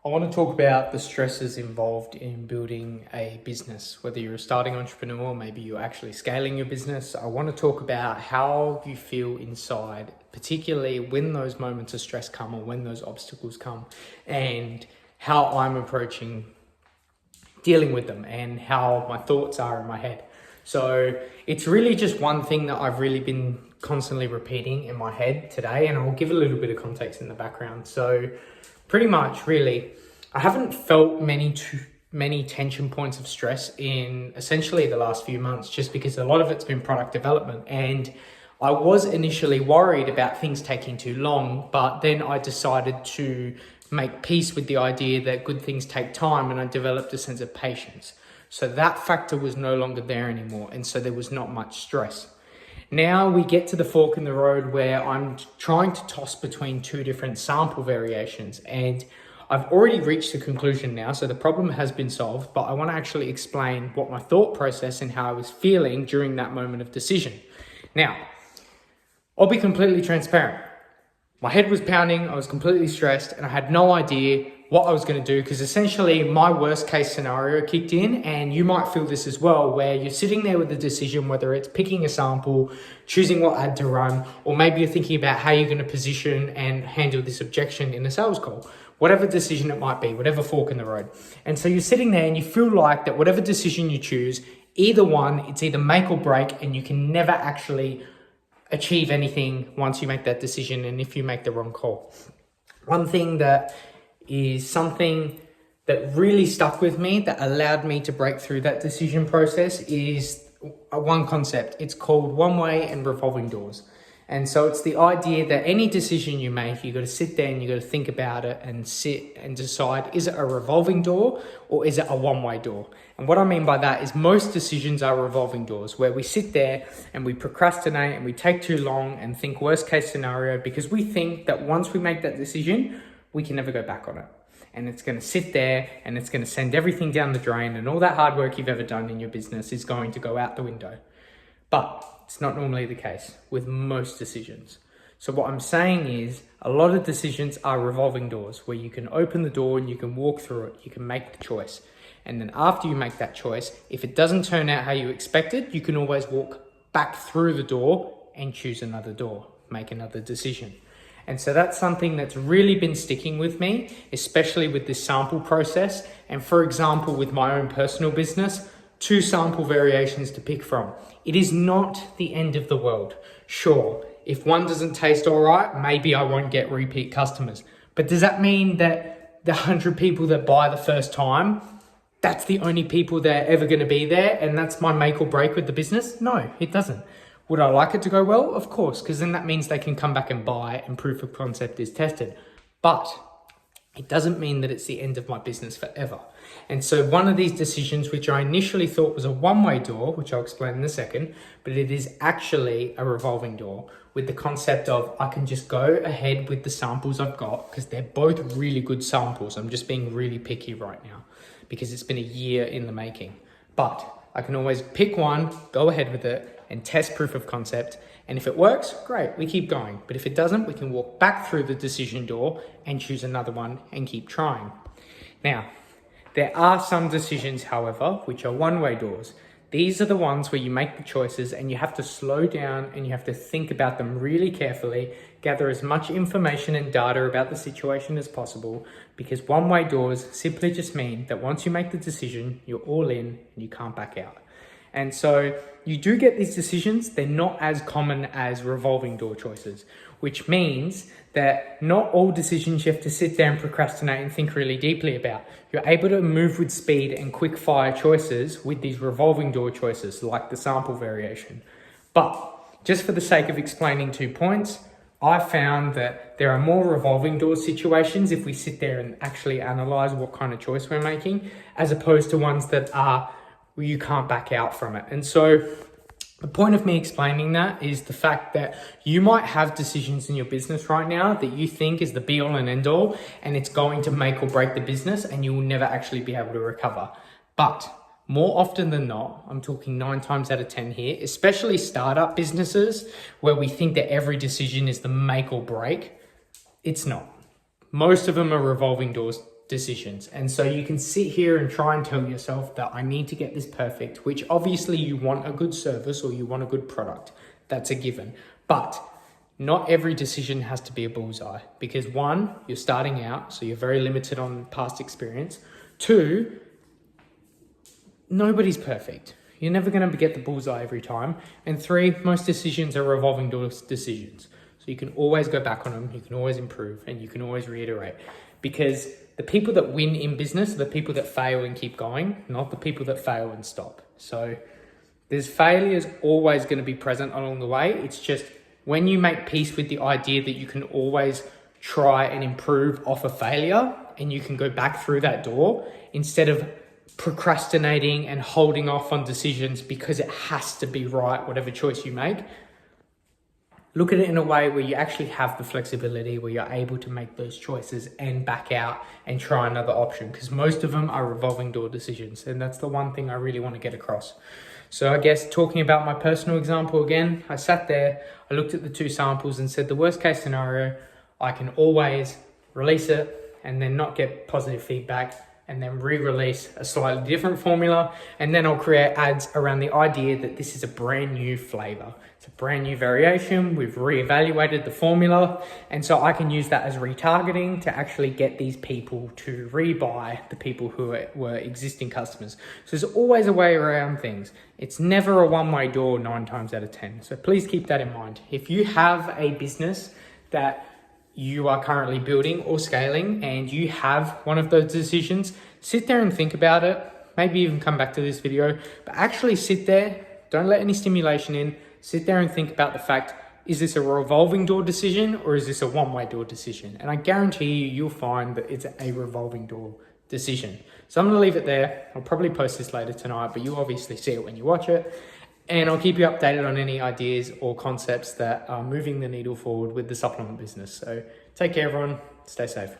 I want to talk about the stresses involved in building a business, whether you're a starting entrepreneur, maybe you're actually scaling your business. I want to talk about how you feel inside, particularly when those moments of stress come or when those obstacles come, and how I'm approaching dealing with them and how my thoughts are in my head. So it's really just one thing that I've really been constantly repeating in my head today, and I'll give a little bit of context in the background. So pretty much, really, I haven't felt many tension points of stress in essentially the last few months, just because a lot of it's been product development. And I was initially worried about things taking too long, but then I decided to make peace with the idea that good things take time, and I developed a sense of patience. So that factor was no longer there anymore, and so there was not much stress. Now we get to the fork in the road where I'm trying to toss between two different sample variations, and I've already reached a conclusion now, so the problem has been solved, but I want to actually explain what my thought process and how I was feeling during that moment of decision. Now, I'll be completely transparent. My head was pounding, I was completely stressed, and I had no idea what I was going to do, because essentially my worst case scenario kicked in, and you might feel this as well, where you're sitting there with a decision, whether it's picking a sample, choosing what ad to run, or maybe you're thinking about how you're going to position and handle this objection in a sales call. Whatever decision it might be, whatever fork in the road. And so you're sitting there and you feel like that whatever decision you choose, either one, it's either make or break, and you can never actually achieve anything once you make that decision, and if you make the wrong call. One thing that is something that really stuck with me, that allowed me to break through that decision process, is one concept. It's called one-way and revolving doors. And so it's the idea that any decision you make, you got to sit there and you got to think about it and sit and decide, is it a revolving door or is it a one-way door? And what I mean by that is most decisions are revolving doors, where we sit there and we procrastinate and we take too long and think worst case scenario, because we think that once we make that decision, we can never go back on it. And it's going to sit there and it's going to send everything down the drain, and all that hard work you've ever done in your business is going to go out the window. But it's not normally the case with most decisions. So what I'm saying is a lot of decisions are revolving doors, where you can open the door and you can walk through it, you can make the choice. And then after you make that choice, if it doesn't turn out how you expected, you can always walk back through the door and choose another door, make another decision. And so that's something that's really been sticking with me, especially with this sample process. And for example, with my own personal business, 2 sample variations to pick from. It is not the end of the world. Sure, if one doesn't taste all right, maybe I won't get repeat customers. But does that mean that the 100 people that buy the first time, that's the only people that are ever going to be there, and that's my make or break with the business? No, it doesn't. Would I like it to go well? Of course, because then that means they can come back and buy and proof of concept is tested. But it doesn't mean that it's the end of my business forever. And so one of these decisions, which I initially thought was a one-way door, which I'll explain in a second, but it is actually a revolving door, with the concept of I can just go ahead with the samples I've got, because they're both really good samples. I'm just being really picky right now because it's been a year in the making. But I can always pick one, go ahead with it, and test proof of concept. And if it works, great, we keep going. But if it doesn't, we can walk back through the decision door and choose another one and keep trying. Now, there are some decisions, however, which are one-way doors. These are the ones where you make the choices and you have to slow down and you have to think about them really carefully, gather as much information and data about the situation as possible, because one-way doors simply just mean that once you make the decision, you're all in and you can't back out. And so you do get these decisions, they're not as common as revolving door choices, which means that not all decisions you have to sit there and procrastinate and think really deeply about. You're able to move with speed and quick fire choices with these revolving door choices, like the sample variation. But just for the sake of explaining 2 points, I found that there are more revolving door situations if we sit there and actually analyze what kind of choice we're making, as opposed to ones that are where you can't back out from it. And so the point of me explaining that is the fact that you might have decisions in your business right now that you think is the be all and end all, and it's going to make or break the business, and you will never actually be able to recover. But more often than not, I'm talking 9 times out of 10 here, especially startup businesses where we think that every decision is the make or break, it's not. Most of them are revolving doors decisions. And so you can sit here and try and tell yourself that I need to get this perfect, which obviously you want a good service or you want a good product. That's a given. But not every decision has to be a bullseye, because one, you're starting out, so you're very limited on past experience. Two, nobody's perfect. You're never going to get the bullseye every time. And three, most decisions are revolving door decisions. So you can always go back on them, you can always improve, and you can always reiterate. Because the people that win in business are the people that fail and keep going, not the people that fail and stop. So there's failures always going to be present along the way. It's just when you make peace with the idea that you can always try and improve off a failure and you can go back through that door instead of procrastinating and holding off on decisions because it has to be right, whatever choice you make. Look at it in a way where you actually have the flexibility, where you're able to make those choices and back out and try another option, because most of them are revolving door decisions. And that's the one thing I really want to get across. So I guess talking about my personal example again, I sat there, I looked at the two samples and said the worst case scenario, I can always release it and then not get positive feedback, and then re-release a slightly different formula, and then I'll create ads around the idea that this is a brand new flavor. It's a brand new variation. We've reevaluated the formula, and so I can use that as retargeting to actually get these people to rebuy the people who were existing customers. So there's always a way around things. It's never a one-way door 9 times out of 10. So please keep that in mind. If you have a business that you are currently building or scaling and you have one of those decisions, sit there and think about it. Maybe even come back to this video, but actually sit there. Don't let any stimulation in. Sit there and think about the fact, is this a revolving door decision or is this a one-way door decision? And I guarantee you'll find that it's a revolving door decision. So I'm gonna leave it there. I'll probably post this later tonight, but you obviously see it when you watch it. And I'll keep you updated on any ideas or concepts that are moving the needle forward with the supplement business. So take care, everyone. Stay safe.